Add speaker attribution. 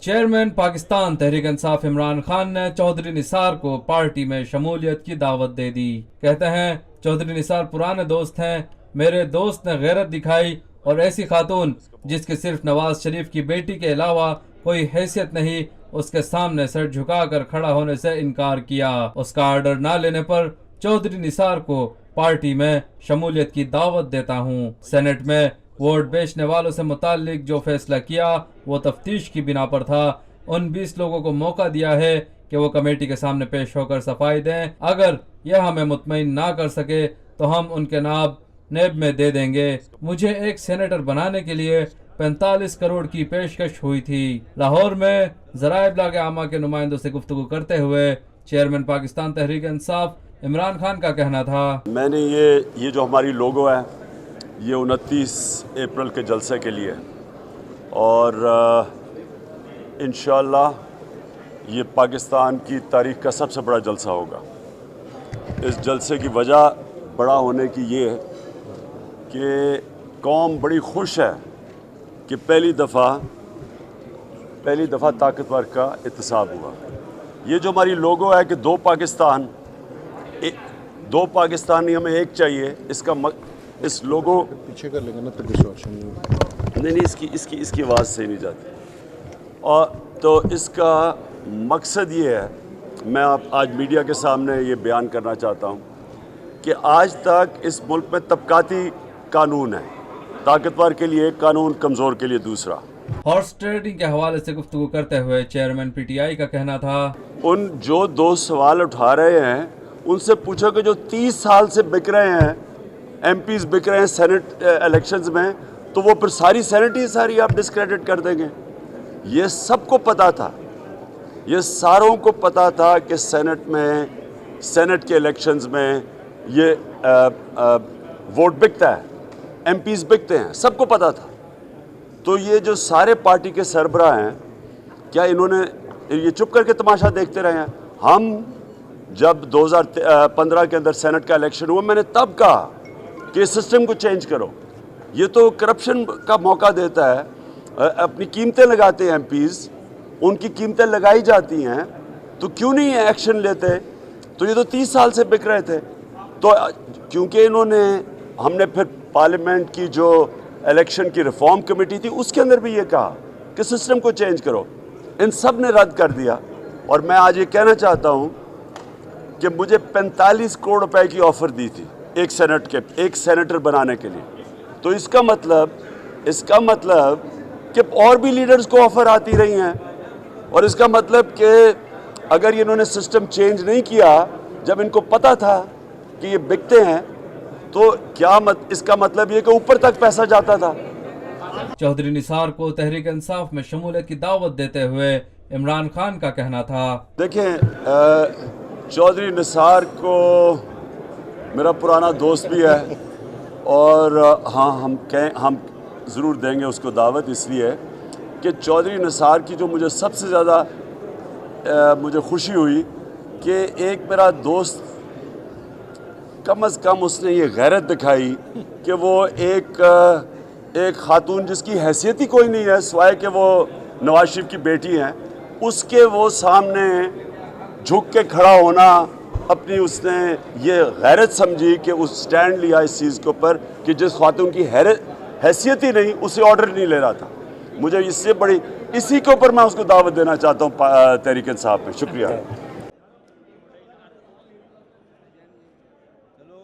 Speaker 1: Chairman Pakistan Tehreek Insaf Imran Khan ने चौधरी निसार को party में शमूलियत की दावत दे दी। कहते हैं चौधरी निसार पुराने दोस्त हैं। मेरे दोस्त ने गैरत दिखाई और ऐसी खातून जिसकी सिर्फ नवाज शरीफ की बेटी के अलावा कोई हैसियत नहीं, उसके सामने सर झुकाकर खड़ा होने से इनकार किया। उसका ऑर्डर ना लेने पर चौधरी निसार को पार्टी में शमूलियत की दावत देता हूँ। सेनेट में वोट बेचने वालों से मुतालिक जो फैसला किया वो तफ्तीश की बिना पर था। उन 20 लोगों को मौका दिया है कि वो कमेटी के सामने पेश होकर सफाई दें। अगर यह हमें मुतमईन ना कर सके तो हम उनके नाम नेब में दे देंगे। मुझे एक सेनेटर बनाने के लिए 45 करोड़ की पेशकश हुई थी। लाहौर में ज़राए इब्लाग आमा के नुमाइंदों से गुफ्तगू करते हुए चेयरमैन पाकिस्तान तहरीक इंसाफ इमरान खान का कहना था,
Speaker 2: मैंने ये जो हमारी लोगो है ये 29 अप्रैल के जलसे के लिए और इंशाअल्लाह ये पाकिस्तान की तारीख का सबसे बड़ा जलसा होगा। इस जलसे की वजह बड़ा होने की ये है कि कौम बड़ी खुश है कि पहली दफ़ा ताकतवर का इत्तेसाब हुआ। ये जो हमारी लोगो है कि दो पाकिस्तानी हमें एक चाहिए, इस लोगो
Speaker 3: पीछे कर लेंगे ना तो डिस्ट्रैक्शन
Speaker 2: नहीं इसकी आवाज़ सही नहीं जाती। और तो इसका मकसद ये है, मैं आज मीडिया के सामने ये बयान करना चाहता हूँ कि आज तक इस मुल्क में तबकाती कानून है, ताकतवर के लिए एक कानून, कमज़ोर के लिए दूसरा।
Speaker 1: हॉर्स ट्रेडिंग के हवाले से गुफ्तगू करते हुए चेयरमैन पीटीआई का कहना था,
Speaker 2: उन जो दो सवाल उठा रहे हैं उनसे पूछो कि जो 30 साल से बिक रहे हैं, एमपीज़ बिक रहे हैं सेनेट इलेक्शंस में, तो वो फिर सारी सेनेट ही सारी आप डिस्क्रेडिट कर देंगे। ये सबको पता था, ये सारों को पता था कि सेनेट के इलेक्शंस में ये वोट बिकता है, एमपीज़ बिकते हैं, सबको पता था। तो ये जो सारे पार्टी के सरबराह हैं, क्या इन्होंने ये चुप करके तमाशा देखते रहे हैं? हम जब 2015 के अंदर सेनेट का इलेक्शन हुआ, मैंने तब कहा कि सिस्टम को चेंज करो। ये तो करप्शन का मौका देता है, अपनी कीमतें लगाते हैं एमपीज़, उनकी कीमतें लगाई जाती हैं, तो क्यों नहीं एक्शन लेते? तो ये तो 30 साल से बिक रहे थे। तो क्योंकि हमने फिर पार्लियामेंट की जो इलेक्शन की रिफॉर्म कमेटी थी उसके अंदर भी ये कहा कि सिस्टम को चेंज करो, इन सब ने रद्द कर दिया। और मैं आज ये कहना चाहता हूँ कि मुझे 45 करोड़ रुपए की ऑफ़र दी थी एक सेनेटर बनाने के लिए। तो इसका मतलब कि और भी लीडर्स को ऑफ़र आती रही हैं, और इसका मतलब कि अगर इन्होंने सिस्टम चेंज नहीं किया जब इनको पता था कि ये बिकते हैं, तो इसका मतलब ये कि ऊपर तक पैसा जाता था।
Speaker 1: चौधरी निसार को तहरीक इंसाफ में शमूलियत की दावत देते हुए इमरान खान का कहना था,
Speaker 2: देखें, चौधरी निसार को मेरा पुराना दोस्त भी है और हाँ, हम ज़रूर देंगे उसको दावत, इसलिए कि चौधरी निसार की जो मुझे सबसे ज़्यादा मुझे खुशी हुई कि एक मेरा दोस्त कम अज़ कम उसने ये गैरत दिखाई कि वो एक खातून जिसकी हैसियत ही कोई नहीं है सिवाय कि वो नवाज शरीफ की बेटी हैं, उसके वो सामने झुक के खड़ा होना, अपनी उसने ये गैरत समझी कि उस स्टैंड लिया इस चीज़ के ऊपर कि जिस खातून की हैसियत ही नहीं, उसे ऑर्डर नहीं ले रहा था। मुझे इसी के ऊपर मैं उसको दावत देना चाहता हूँ तहरीक इंसाफ में। शुक्रिया।